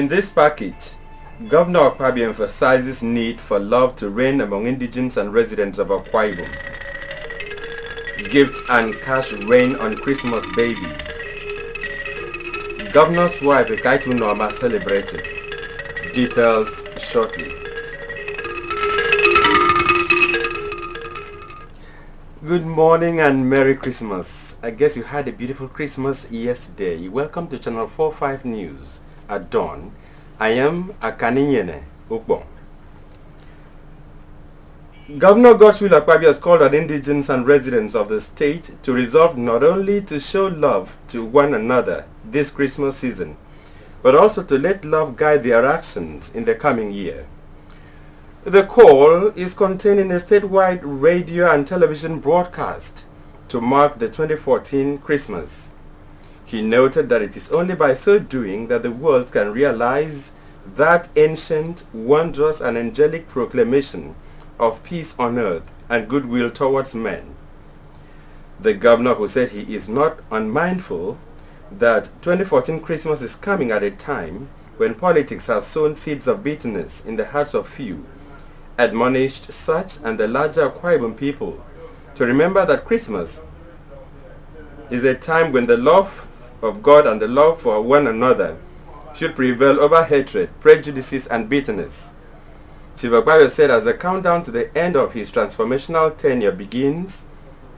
In this package, Governor Akpabio emphasizes need for love to reign among indigents and residents of Akwa Ibom. Gifts and cash rain on Christmas babies. Governor's wife Ekaitu Norma celebrated. Details shortly. Good morning and Merry Christmas. I guess you had a beautiful Christmas yesterday. Welcome to Channel 45 News at dawn. I am Akaninyene Ukbong. Governor Godswill Akpabio has called on indigents and residents of the state to resolve not only to show love to one another this Christmas season, but also to let love guide their actions in the coming year. The call is contained in a statewide radio and television broadcast to mark the 2014 Christmas. He noted that it is only by so doing that the world can realize that ancient, wondrous and angelic proclamation of peace on earth and goodwill towards men. The governor, who said he is not unmindful that 2014 Christmas is coming at a time when politics has sown seeds of bitterness in the hearts of few, admonished such and the larger Akwa Ibom people to remember that Christmas is a time when the love of God and the love for one another should prevail over hatred, prejudices and bitterness. Chief Akpabio said as the countdown to the end of his transformational tenure begins,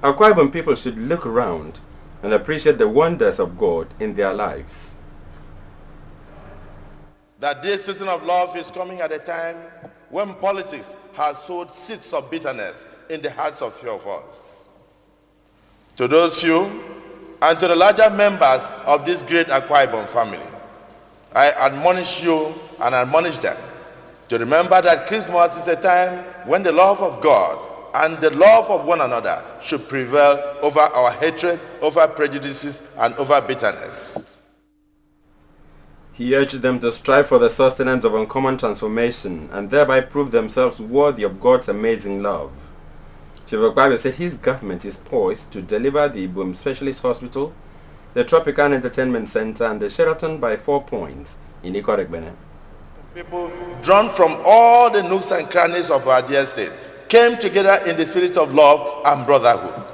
Akwa Ibom people should look around and appreciate the wonders of God in their lives. That this season of love is coming at a time when politics has sowed seeds of bitterness in the hearts of few of us. To those few, and to the larger members of this great Akwa Ibom family, I admonish you and admonish them to remember that Christmas is a time when the love of God and the love of one another should prevail over our hatred, over prejudices, and over bitterness. He urged them to strive for the sustenance of uncommon transformation and thereby prove themselves worthy of God's amazing love. Chief Akpabio said his government is poised to deliver the Ibom Specialist Hospital, the Tropicana Entertainment Center, and the Sheraton by 4 Points in Ikoregbene. People drawn from all the nooks and crannies of our dear state came together in the spirit of love and brotherhood.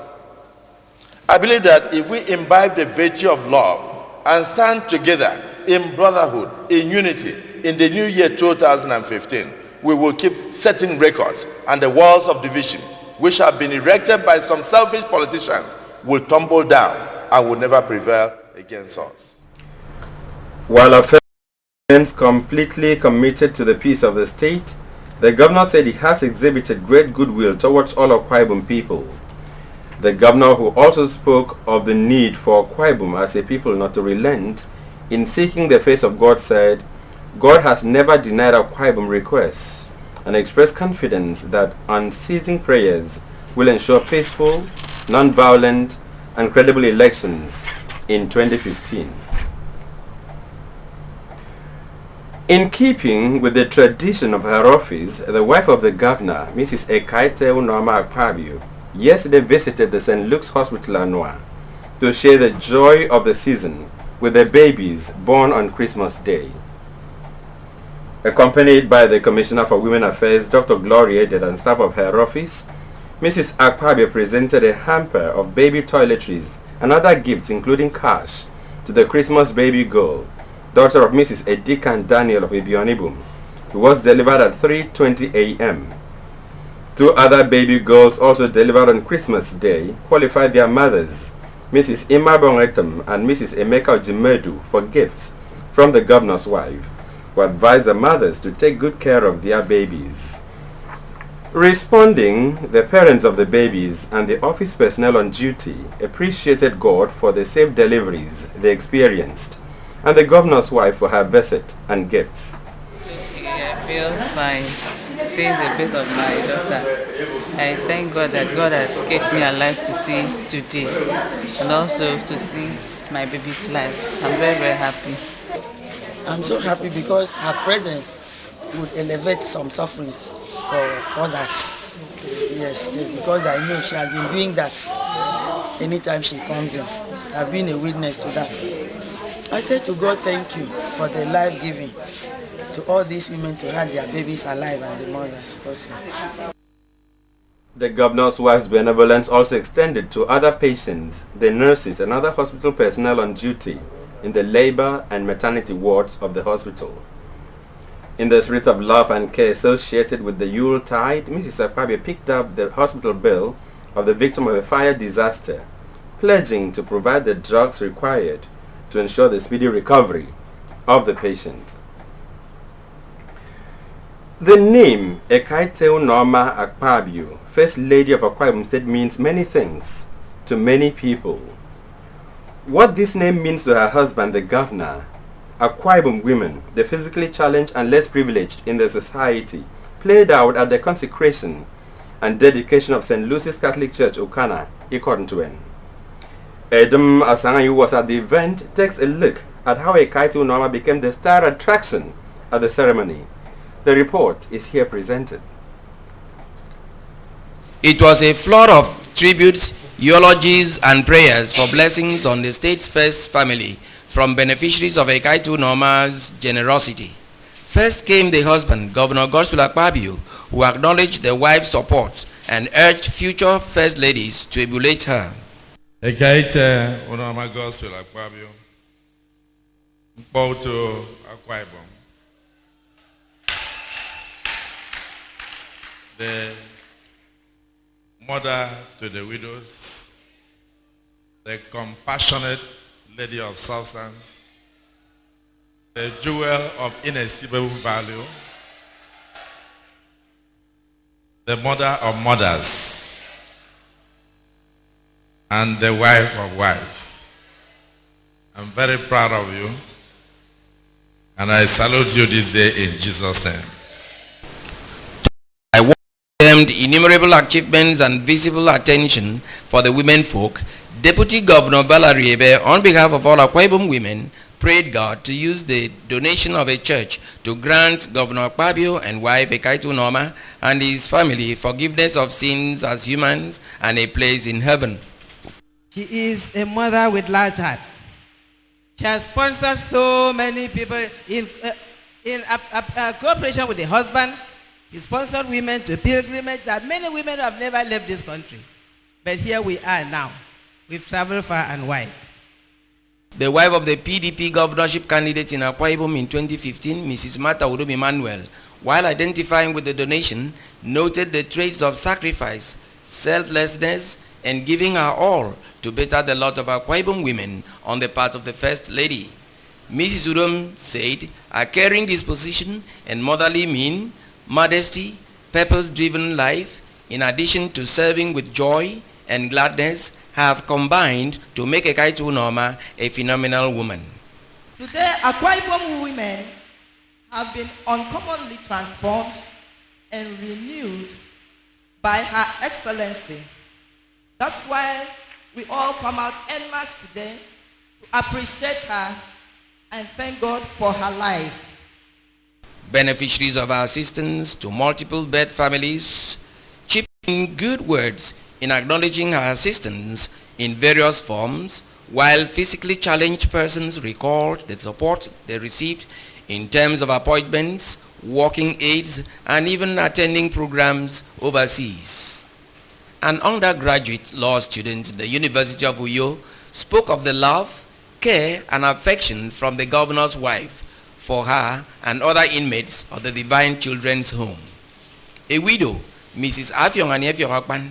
I believe that if we imbibe the virtue of love and stand together in brotherhood, in unity, in the new year 2015, we will keep setting records, and the walls of division, which have been erected by some selfish politicians, will tumble down and will never prevail against us. While affairs completely committed to the peace of the state, the governor said he has exhibited great goodwill towards all Akwa Ibom people. The governor, who also spoke of the need for Akwa Ibom as a people not to relent in seeking the face of God, said, God has never denied Akwa Ibom requests, and expressed confidence that unceasing prayers will ensure peaceful, non-violent, and credible elections in 2015. In keeping with the tradition of her office, the wife of the governor, Mrs. Ekaitu Norma Akpabio, yesterday visited the St. Luke's Hospital Anoa to share the joy of the season with the babies born on Christmas Day. Accompanied by the Commissioner for Women Affairs, Dr. Gloria Eded, and staff of her office, Mrs. Akpabio presented a hamper of baby toiletries and other gifts, including cash, to the Christmas baby girl, daughter of Mrs. Edikan Daniel of Ibion Ibom, who was delivered at 3:20 a.m. 2 other baby girls also delivered on Christmas Day qualified their mothers, Mrs. Ima Bongetum and Mrs. Emeka Ojimedu, for gifts from the governor's wife, who advised the mothers to take good care of their babies. Responding, the parents of the babies and the office personnel on duty appreciated God for the safe deliveries they experienced, and the governor's wife for her visit and gifts. I feel fine. Seeing the birth of my daughter, I thank God that God has kept me alive to see today, and also to see my baby's life. I'm very, very happy. I'm so happy because her presence would elevate some sufferings for others. Yes, because I know she has been doing that anytime she comes in. I've been a witness to that. I say to God, thank you for the life giving to all these women to have their babies alive and the mothers also. The governor's wife's benevolence also extended to other patients, the nurses and other hospital personnel on duty in the labor and maternity wards of the hospital. In the spirit of love and care associated with the Yuletide, Mrs. Akpabio picked up the hospital bill of the victim of a fire disaster, pledging to provide the drugs required to ensure the speedy recovery of the patient. The name Ekaite Norma Akpabio, First Lady of Akwa Ibom State, means many things to many people. What this name means to her husband, the governor, Akwa Ibom women, the physically challenged and less privileged in the society, played out at the consecration and dedication of St. Lucy's Catholic Church, Okana, Ikontuen. Edom Asangayu was at the event, takes a look at how Ekaite Norma became the star attraction at the ceremony. The report is here presented. It was a flood of tributes, eulogies, and prayers for blessings on the state's first family from beneficiaries of Ekaite Norma's generosity. First came the husband, Governor Godswill Akpabio, who acknowledged the wife's support and urged future first ladies to emulate her. Ekaite Norma Godswill Akpabio, Mpoto Akwa Ibom, the mother to the widows, the compassionate lady of substance, the jewel of inestimable value, the mother of mothers, and the wife of wives. I'm very proud of you, and I salute you this day in Jesus' name. I welcomed innumerable achievements and visible attention for the women folk. Deputy Governor Valerie Ebe, on behalf of all Akwa Ibom women, prayed God to use the donation of a church to grant Governor Akpabio and wife Ekaite Norma and his family forgiveness of sins as humans and a place in heaven. She is a mother with large heart. She has sponsored so many people in cooperation with the husband. He sponsored women to pilgrimage that many women have never left this country. But here we are now. We've traveled far and wide. The wife of the PDP governorship candidate in Akwa Ibom in 2015, Mrs. Martha Udom Emmanuel, while identifying with the donation, noted the traits of sacrifice, selflessness, and giving her all to better the lot of Akwa Ibom women on the part of the First Lady. Mrs. Udom said, a caring disposition and motherly mien, modesty, purpose-driven life, in addition to serving with joy and gladness, have combined to make Ekaite Norma a phenomenal woman. Today, Akwa Ibom women have been uncommonly transformed and renewed by Her Excellency. That's why we all come out en masse today to appreciate her and thank God for her life. Beneficiaries of our assistance to multiple birth families chipped in good words in acknowledging her assistance in various forms, while physically challenged persons recalled the support they received in terms of appointments, walking aids, and even attending programs overseas. An undergraduate law student at the University of Uyo spoke of the love, care, and affection from the governor's wife for her and other inmates of the Divine Children's Home. A widow, Mrs. Afyong Aniefyorakpan,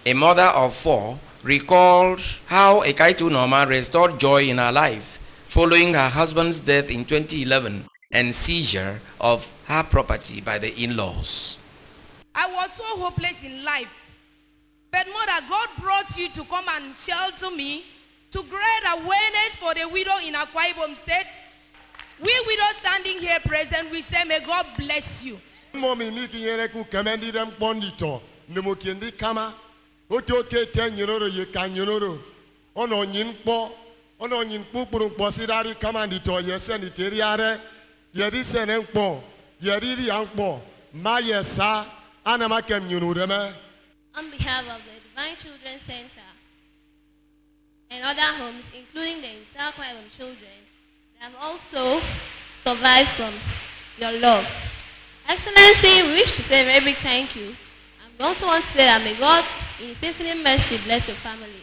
a mother of 4, recalled how Ekaite Norma restored joy in her life following her husband's death in 2011 and seizure of her property by the in-laws. I was so hopeless in life. But mother, God brought you to come and shelter me, to create awareness for the widow in Akwa Ibom State. We widows standing here present, we say, may God bless you. Otoke ten yoro ye kan yoro ono nyin kpukpuru kposirari kama ndito ye senitariare ye ri senen kpo ye ri yankpo ma ye sa anama kem nyunureme. On behalf of the Divine Children's Center and other homes, including the entire Akwa Ibom children, have also survived from your love. Excellency, we wish to say a very big thank you. And we also want to say that may God, in His infinite mercy, bless your family.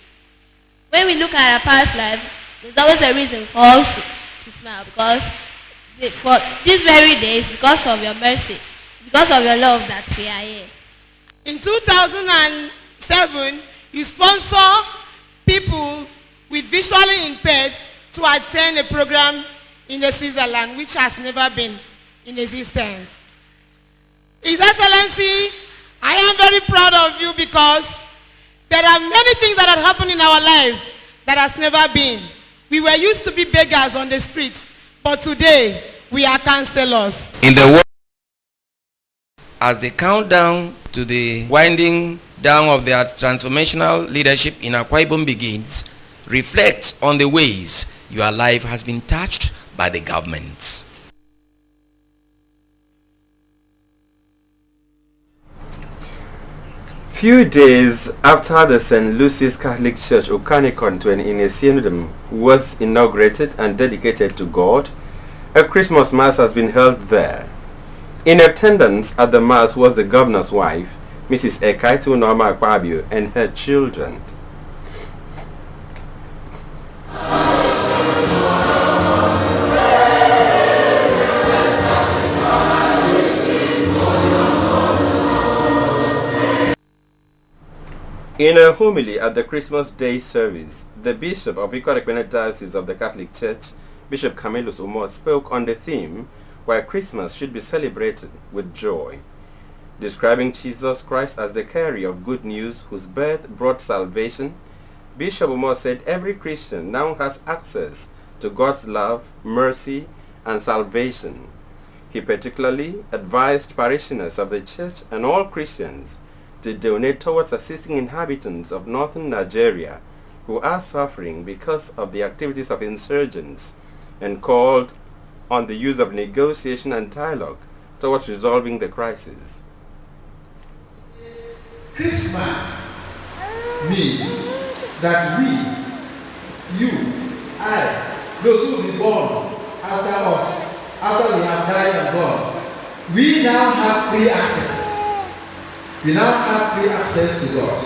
When we look at our past life, there's always a reason for us to smile, because for these very days, because of your mercy, because of your love, that we are here. In 2007, you sponsor people with visually impaired to attend a program in Switzerland, which has never been in existence. His Excellency, I am very proud of you, because there are many things that have happened in our life that has never been. We were used to be beggars on the streets, but today we are counselors. In the world, as the countdown to the winding down of their transformational leadership in Akwa Ibom begins, reflect on the ways your life has been touched by the government. Few days after the St. Lucy's Catholic Church Okanikon in Esienudem was inaugurated and dedicated to God, a Christmas Mass has been held there. In attendance at the Mass was the governor's wife, Mrs. Ekaitu Norma Akpabio, and her children. In a homily at the Christmas Day service, the Bishop of Ikot-Ekpene Diocese of the Catholic Church, Bishop Camillus Umor, spoke on the theme why Christmas should be celebrated with joy. Describing Jesus Christ as the carrier of good news whose birth brought salvation, Bishop Umor said every Christian now has access to God's love, mercy, and salvation. He particularly advised parishioners of the church and all Christians to donate towards assisting inhabitants of northern Nigeria who are suffering because of the activities of insurgents, and called on the use of negotiation and dialogue towards resolving the crisis. Christmas means that we, you, I, those who will be born after us, after we have died and gone, we now have free access. We now have free access to God.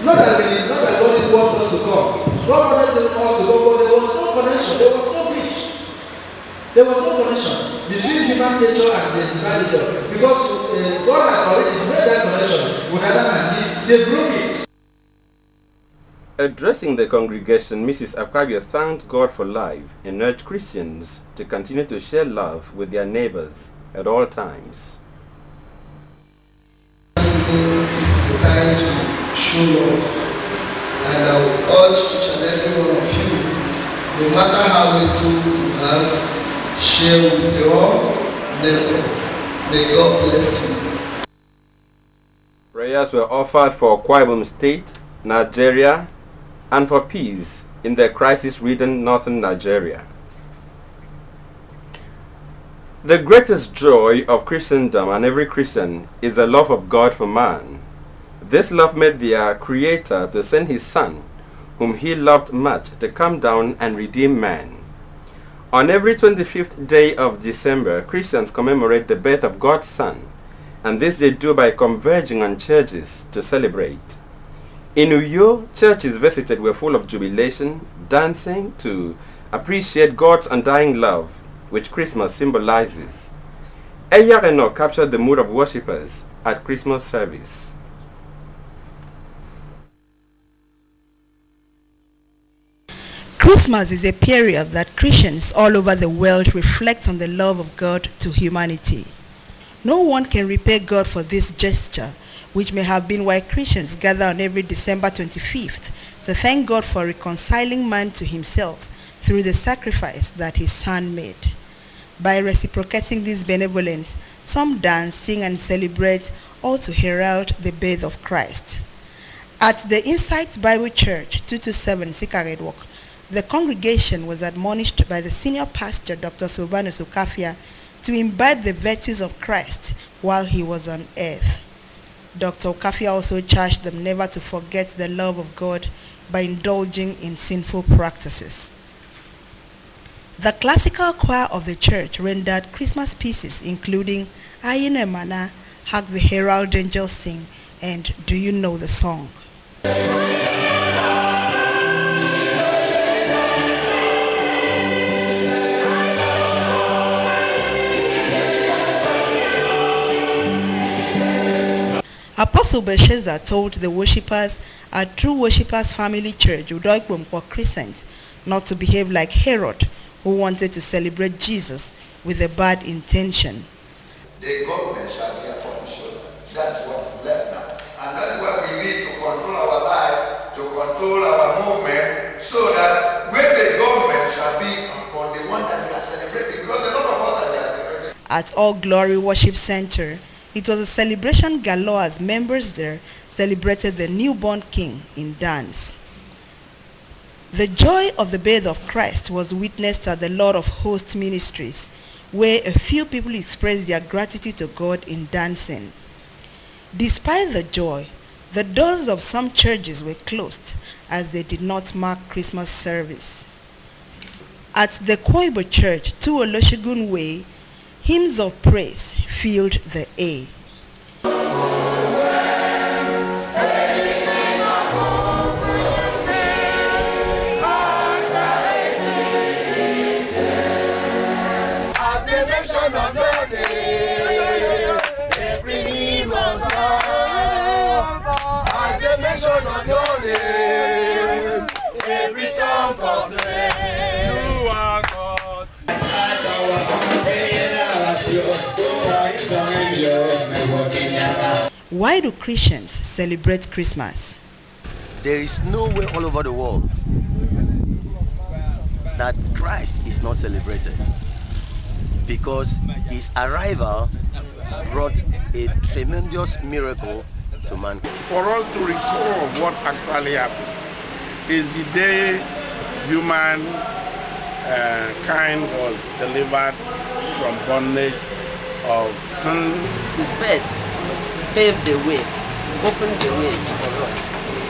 Not that God didn't want us to come. God wanted us to go, but there was no connection. There was no bridge. There was no connection between human nature and the divine nature, because God had already made that connection with Adam and Eve. They broke it. Addressing the congregation, Mrs. Akpabio thanked God for life and urged Christians to continue to share love with their neighbors at all times. This is the time to show love, and I will urge each and every one of you, no matter how little you have, share with your neighbor. May God bless you. Prayers were offered for Akwa Ibom State, Nigeria, and for peace in the crisis-ridden northern Nigeria. The greatest joy of Christendom and every Christian is the love of God for man. This love made their Creator to send His Son, whom He loved much, to come down and redeem man. On every 25th day of December, Christians commemorate the birth of God's Son, and this they do by converging on churches to celebrate. In Uyo, churches visited were full of jubilation, dancing to appreciate God's undying love, which Christmas symbolizes. Eyareno captured the mood of worshippers at Christmas service. Christmas is a period that Christians all over the world reflect on the love of God to humanity. No one can repay God for this gesture, which may have been why Christians gather on every December 25th to thank God for reconciling man to Himself through the sacrifice that His Son made. By reciprocating this benevolence, some dance, sing, and celebrate, all to herald the birth of Christ. At the Insights Bible Church, 227 Sikared Walk, the congregation was admonished by the senior pastor, Dr. Silvanus Okafia, to imbibe the virtues of Christ while he was on earth. Dr. Okafia also charged them never to forget the love of God by indulging in sinful practices. The classical choir of the church rendered Christmas pieces including Ayine Mana, Hark the Herald Angels Sing, and Do You Know the Song? Apostle Belshazzar told the worshippers at True Worshippers Family Church, Udoikwumkwa Crescent, not to behave like Herod, who wanted to celebrate Jesus with a bad intention. The government shall be upon the shoulder. That's what's left now. And that's why we need to control our life, to control our movement, so that when the government shall be upon the one that we are celebrating, because a lot of us that we are celebrating. At All Glory Worship Center, it was a celebration galore as members there celebrated the newborn king in dance. The joy of the birth of Christ was witnessed at the Lord of Hosts Ministries, where a few people expressed their gratitude to God in dancing. Despite the joy, the doors of some churches were closed as they did not mark Christmas service. At the Koibo Church, 2 Oloshigun Way, hymns of praise filled the air. Why do Christians celebrate Christmas? There is no way all over the world that Christ is not celebrated, because his arrival brought a tremendous miracle to mankind. For us to recall what actually happened is the day human kind was delivered from bondage of sin. His birth paved the way, opened the way for us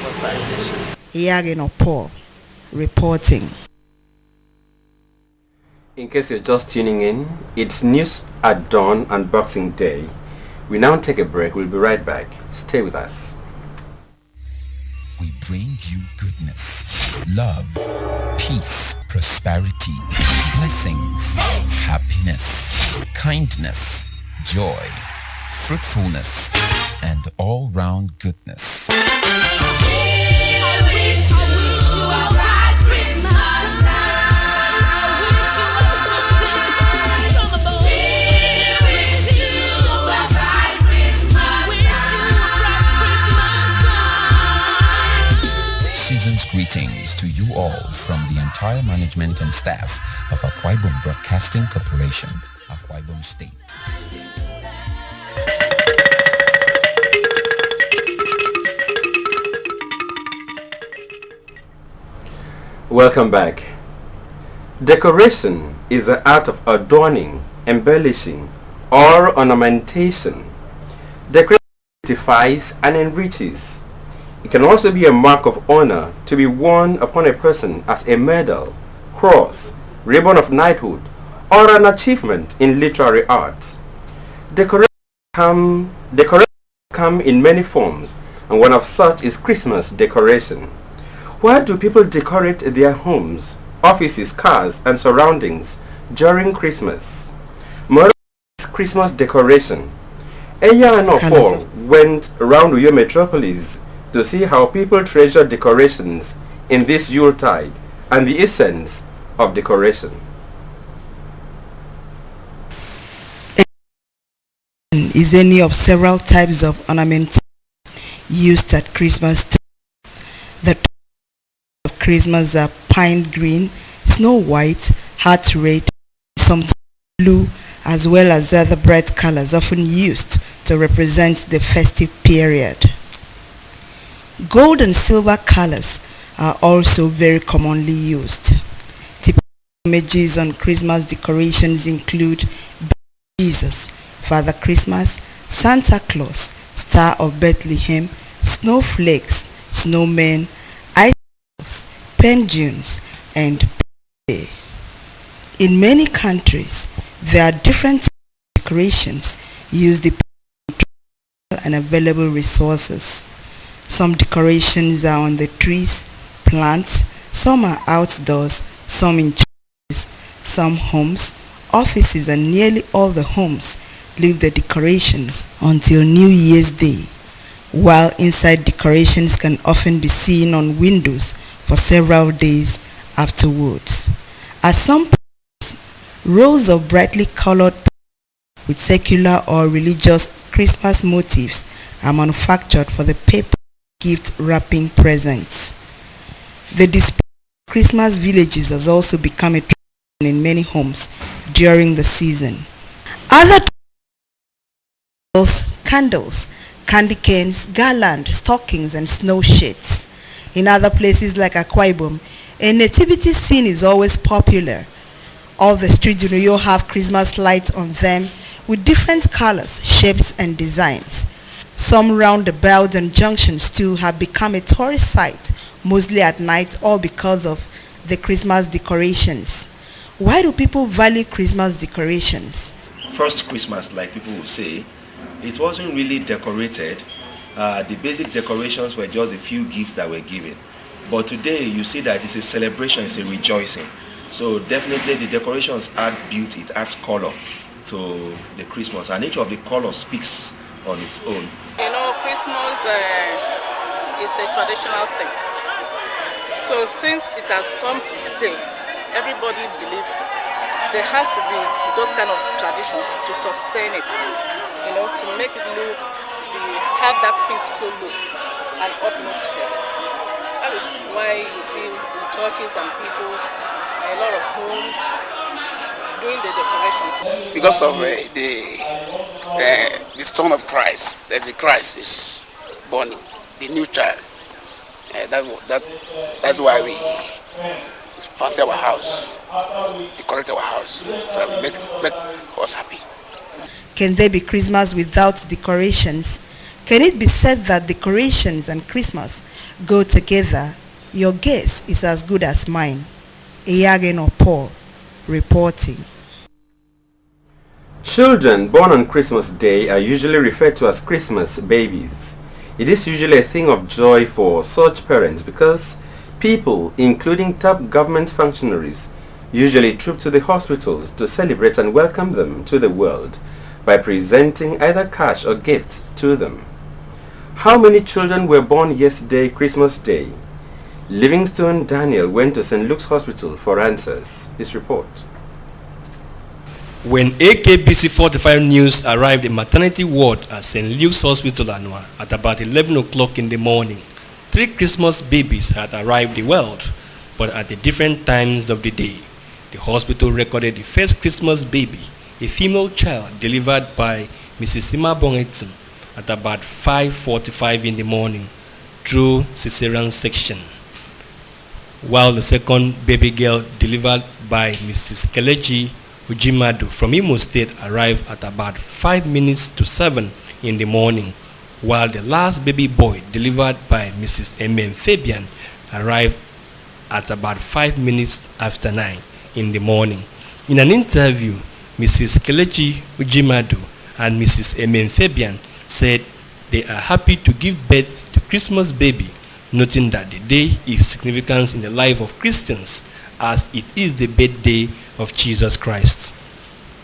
for salvation. Yagin Paul reporting. In case you're just tuning in, it's News at Dawn and Boxing Day. We now take a break. We'll be right back. Stay with us. We bring you goodness, love, peace, prosperity, blessings, happiness, kindness, joy, fruitfulness, and all-round goodness. Season's greetings to you all from the entire management and staff of Akwa Ibom Broadcasting Corporation, Akwa Ibom State. Welcome back. Decoration is the art of adorning, embellishing, or ornamentation. Decoration beautifies and enriches. It can also be a mark of honor to be worn upon a person as a medal, cross, ribbon of knighthood, or an achievement in literary art. Decorations come in many forms, and one of such is Christmas decoration. Why do people decorate their homes, offices, cars, and surroundings during Christmas? Moreover, Christmas decoration. Eya and Paul went around Uyo metropolis to see how people treasure decorations in this Yuletide and the essence of decoration. Is any of several types of ornamentation used at Christmas time. The tones of Christmas are pine green, snow white, heart red, sometimes blue, as well as other bright colors often used to represent the festive period. Gold and silver colors are also very commonly used. Typical images on Christmas decorations include Jesus, Father Christmas, Santa Claus, Star of Bethlehem, snowflakes, snowmen, ice creams, penguins, and In many countries, there are different types of decorations used depending on and available resources. Some decorations are on the trees, plants, some are outdoors, some in churches, some homes, offices, and nearly all the homes leave the decorations until New Year's Day, while inside decorations can often be seen on windows for several days afterwards. At some places, rows of brightly colored with secular or religious Christmas motifs are manufactured for the paper gift wrapping presents. The display of Christmas villages has also become a tradition in many homes during the season. Other candles, candy canes, garland, stockings, and snow sheets. In other places like Akwa Ibom, a nativity scene is always popular. All the streets in Uyo have Christmas lights on them with different colors, shapes, and designs. Some roundabouts and junctions too have become a tourist site, mostly at night, all because of the Christmas decorations. Why do people value Christmas decorations? First Christmas, like people will say, it wasn't really decorated. The basic decorations were just a few gifts that were given. But today you see that it's a celebration, it's a rejoicing. So definitely the decorations add beauty, it adds color to the Christmas, and each of the colors speaks on its own. You know, Christmas is a traditional thing. So since it has come to stay, everybody believes there has to be those kind of tradition to sustain it, you know, to make it look, have that peaceful look and atmosphere. That is why you see in churches and people, a lot of homes doing the decoration. Because of the Son of Christ, that the Christ is born, the new child. That's why we fancy our house, decorate our house, so we make us happy. Can there be Christmas without decorations? Can it be said that decorations and Christmas go together? Your guess is as good as mine. Eyagen or Paul reporting. Children born on Christmas Day are usually referred to as Christmas babies. It is usually a thing of joy for such parents because people, including top government functionaries, usually troop to the hospitals to celebrate and welcome them to the world by presenting either cash or gifts to them. How many children were born yesterday, Christmas Day? Livingstone Daniel went to St. Luke's Hospital for answers. His report. When AKBC 45 News arrived in maternity ward at St. Luke's Hospital Anwa at about 11 o'clock in the morning, 3 Christmas babies had arrived the world, but at the different times of the day. The hospital recorded the first Christmas baby, a female child delivered by Mrs. Sima Bongetzen at about 5:45 in the morning through cesarean section, while the second baby girl delivered by Mrs. Kelechi Ujimadu from Imo State arrived at about 5 minutes to 7 in the morning, while the last baby boy delivered by Mrs. M.M. Fabian arrived at about 5 minutes after 9 in the morning. In an interview, Mrs. Kelechi Ujimadu and Mrs. M.M. Fabian said they are happy to give birth to Christmas baby, noting that the day is significant in the life of Christians as it is the birthday of Jesus Christ.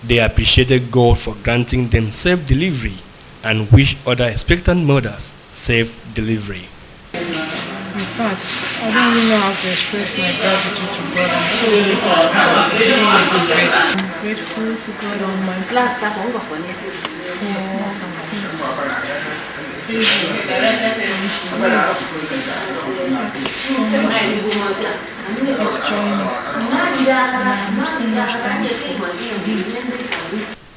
They appreciated God for granting them safe delivery and wish other expectant mothers safe delivery. In fact, I don't even know how to express my gratitude to God. I'm so grateful. I'm grateful to God Almighty for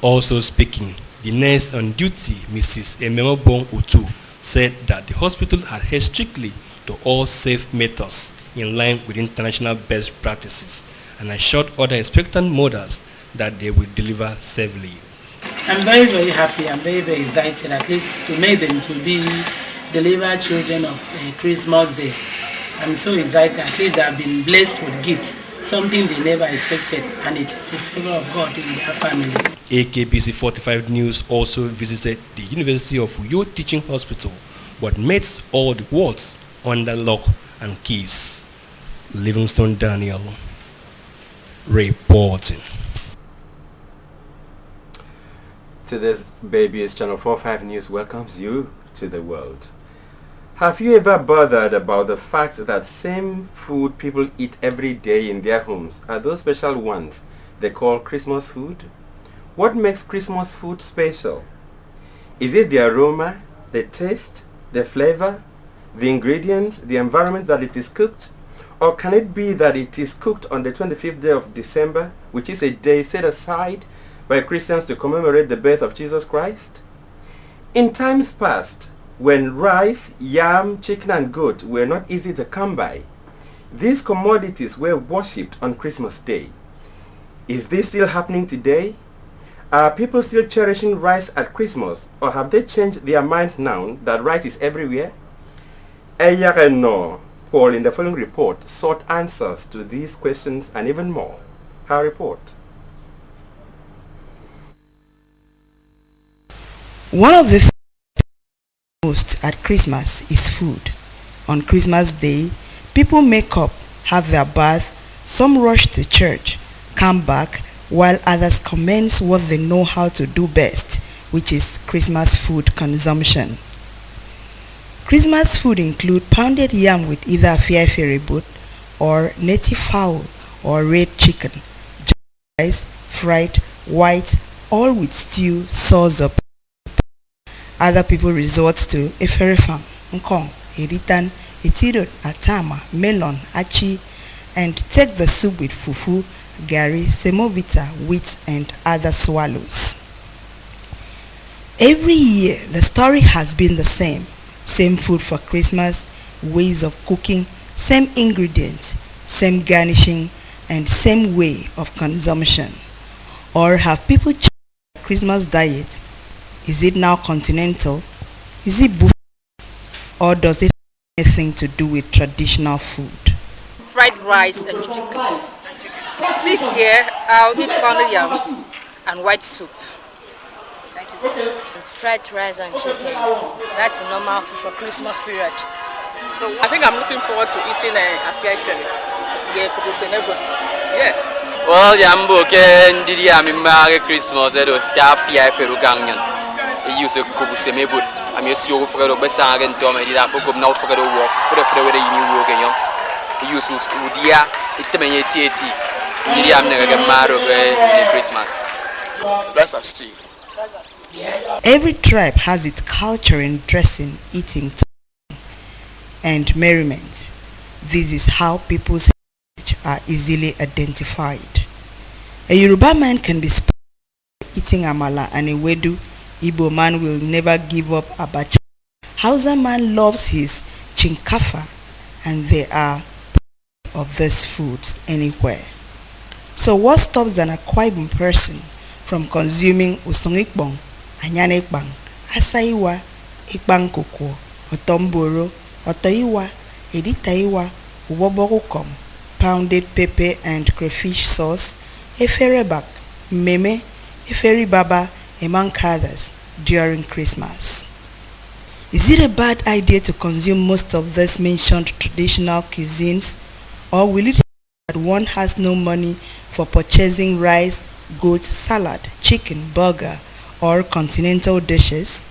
Also speaking, the nurse on duty, Mrs. Ememobong Utu, said that the hospital adheres strictly to all safe methods in line with international best practices and assured other expectant mothers that they will deliver safely. I'm very, very happy. I'm very, very excited, at least to make them to be delivered children of Christmas Day. I'm so excited. At least I've been blessed with gifts something they never expected, and it is a favor of God in their family. AKBC 45 News also visited the University of Uyo Teaching Hospital, but met all the wards under lock and keys. Livingstone Daniel reporting. Today's Baby's Channel 45 News welcomes you to the world. Have you ever bothered about the fact that same food people eat every day in their homes are those special ones they call Christmas food? What makes Christmas food special? Is it the aroma, the taste, the flavor, the ingredients, the environment that it is cooked? Or can it be that it is cooked on the 25th day of December, which is a day set aside by Christians to commemorate the birth of Jesus Christ? In times past, when rice, yam, chicken and goat were not easy to come by, these commodities were worshipped on Christmas Day. Is this still happening today? Are people still cherishing rice at Christmas, or have they changed their minds now that rice is everywhere? Eyareno Paul in the following report sought answers to these questions and even more. Her report. One of the most at Christmas is food. On Christmas Day, people make up, have their bath, some rush to church, come back, while others commence what they know how to do best, which is Christmas food consumption. Christmas food include pounded yam with either fiafere boot or native fowl or red chicken, rice, fried, white, all with stew, sauce or other people resort to eferefam, nkong, eritan, etirot, atama, melon, achi, and take the soup with fufu, gari, semovita, wheat, and other swallows. Every year, the story has been the same. Same food for Christmas, ways of cooking, same ingredients, same garnishing, and same way of consumption. Or have people changed their Christmas diet? Is it now continental? Is it buffet? Or does it have anything to do with traditional food? Fried rice and chicken. This year, I'll eat pounded yam and white soup. Thank you. Fried rice and chicken. That's normal for Christmas period. So I think I'm looking forward to eating a fiafere. Yeah. Well, yambo ke ndidi ya mimare Christmas edo ta fiafere gangen. E use kubuse mebut. Am yesi o frero besanga ndome di da foko na frero wo frero we de yimi wo kenyo. E use udia itemenye tieti. Ndidi am nega maro ke Christmas. Bless us too. Every tribe has its culture in dressing, eating, and merriment. This is how people's heritage are easily identified. A Yoruba man can be eating amala and ewedu. Igbo man will never give up abacha. Hausa man loves his chinkafa, and there are of these foods anywhere. So what stops an Akwa Ibom person from consuming usongikbong, anyanekbang, asaiwa, ikbang koko, otomboro, otoiwa, editaiwa, uwoborukom, pounded pepper and crayfish sauce, eferebak, meme, eferibaba, among others, during Christmas? Is it a bad idea to consume most of these mentioned traditional cuisines, or will it be that one has no money for purchasing rice, goat, salad, chicken, burger, or continental dishes?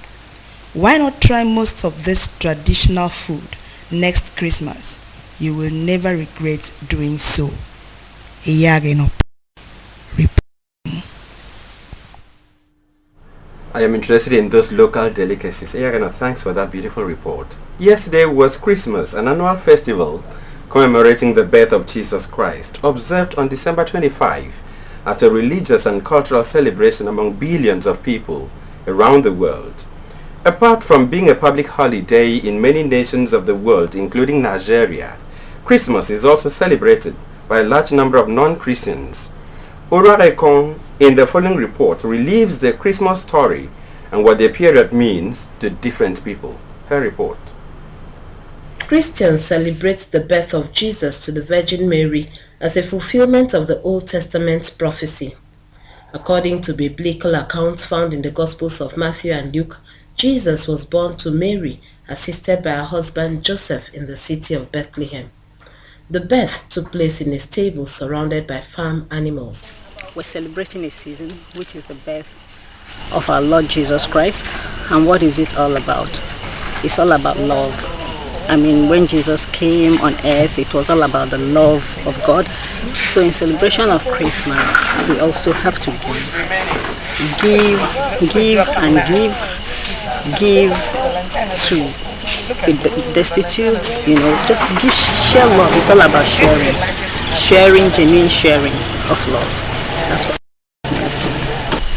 Why not try most of this traditional food next Christmas? You will never regret doing so. I am interested in those local delicacies. Eyagena, thanks for that beautiful report. Yesterday was Christmas, an annual festival commemorating the birth of Jesus Christ, observed on December 25 as a religious and cultural celebration among billions of people around the world. Apart from being a public holiday in many nations of the world, including Nigeria, Christmas is also celebrated by a large number of non-Christians. Urarekon, in the following report, relieves the Christmas story and what the period means to different people. Her report. Christians celebrate the birth of Jesus to the Virgin Mary as a fulfillment of the Old Testament's prophecy. According to biblical accounts found in the Gospels of Matthew and Luke, Jesus was born to Mary, assisted by her husband Joseph in the city of Bethlehem. The birth took place in a stable surrounded by farm animals. We're celebrating a season which is the birth of our Lord Jesus Christ. And what is it all about? It's all about love. I mean, when Jesus came on earth, it was all about the love of God. So in celebration of Christmas, we also have to give to the destitutes, you know, just share love. It's all about sharing, genuine sharing of love. That's what Christmas is to me.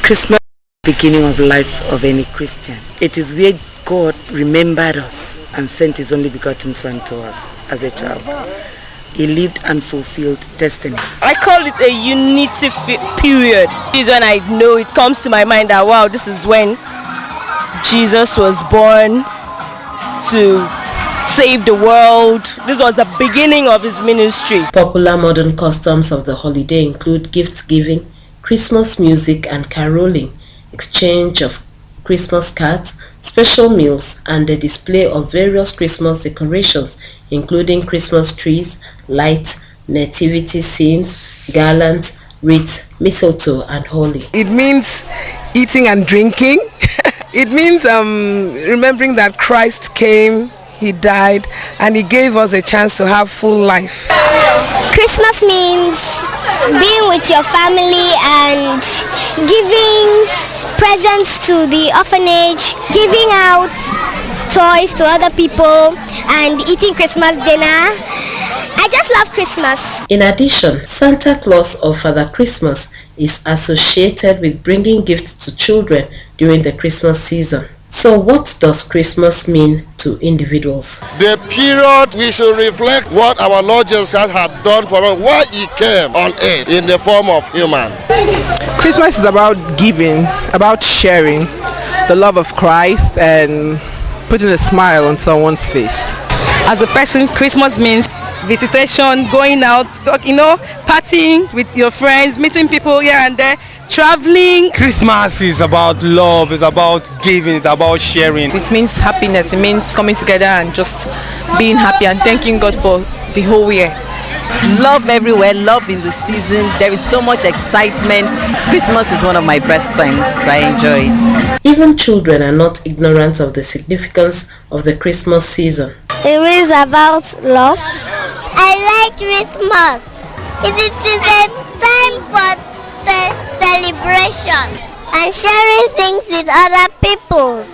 Christmas is the beginning of life of any Christian. It is where God remembered us and sent his only begotten son to us as a child. He lived and fulfilled destiny. I call it a unity period. This is when I know, it comes to my mind that wow, this is when Jesus was born to save the world. This was the beginning of his ministry. Popular modern customs of the holiday include gift giving, Christmas music and caroling, exchange of Christmas cards, special meals, and the display of various Christmas decorations, including Christmas trees, lights, nativity scenes, garlands, wreaths, mistletoe, and holly. It means eating and drinking. It means remembering that Christ came, he died, and he gave us a chance to have full life. Christmas means being with your family and giving presents to the orphanage, giving out toys to other people, and eating Christmas dinner. I just love Christmas. In addition, Santa Claus or Father Christmas is associated with bringing gifts to children during the Christmas season. So what does Christmas mean to individuals? The period we should reflect what our Lord Jesus Christ had done for us, why he came on earth in the form of human. Christmas is about giving, about sharing the love of Christ and putting a smile on someone's face. As a person, Christmas means visitation, going out, partying with your friends, meeting people here and there, traveling. Christmas is about love, it's about giving, it's about sharing. It means happiness, it means coming together and just being happy and thanking God for the whole year. Love everywhere, love in the season. There is so much excitement. Christmas is one of my best times. I enjoy it. Even children are not ignorant of the significance of the Christmas season. It is about love. I like Christmas. It is a time for the celebration and sharing things with other people.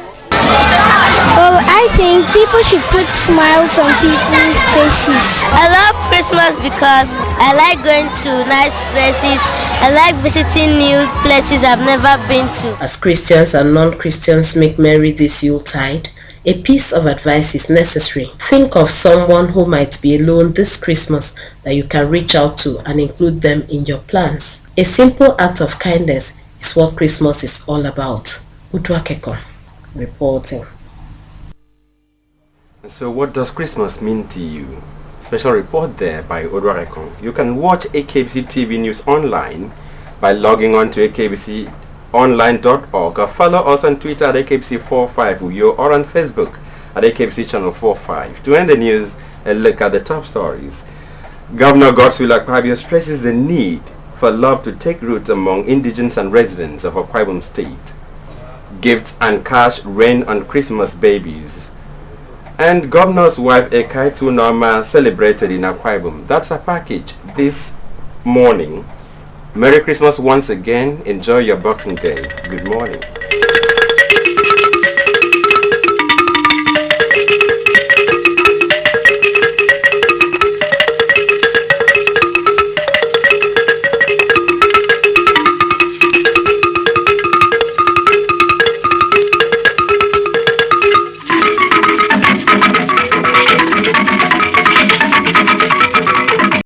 Well, I think people should put smiles on people's faces. I love Christmas because I like going to nice places. I like visiting new places I've never been to. As Christians and non-Christians make merry this Yuletide, a piece of advice is necessary. Think of someone who might be alone this Christmas that you can reach out to and include them in your plans. A simple act of kindness is what Christmas is all about. Udwa Keko reporting. So what does Christmas mean to you? Special report there by Udwa Keko. You can watch AKBC TV News online by logging on to akbconline.org or follow us on Twitter at AKBC45 or on Facebook at AKBC Channel 45. To end the news, a look at the top stories. Governor Godswill Akpabio stresses the need for love to take root among indigents and residents of Akwa Ibom State. Gifts and cash rain on Christmas babies. And Governor's wife Ekaitu Norma celebrated in Akwa Ibom. That's a package this morning. Merry Christmas once again. Enjoy your Boxing Day. Good morning.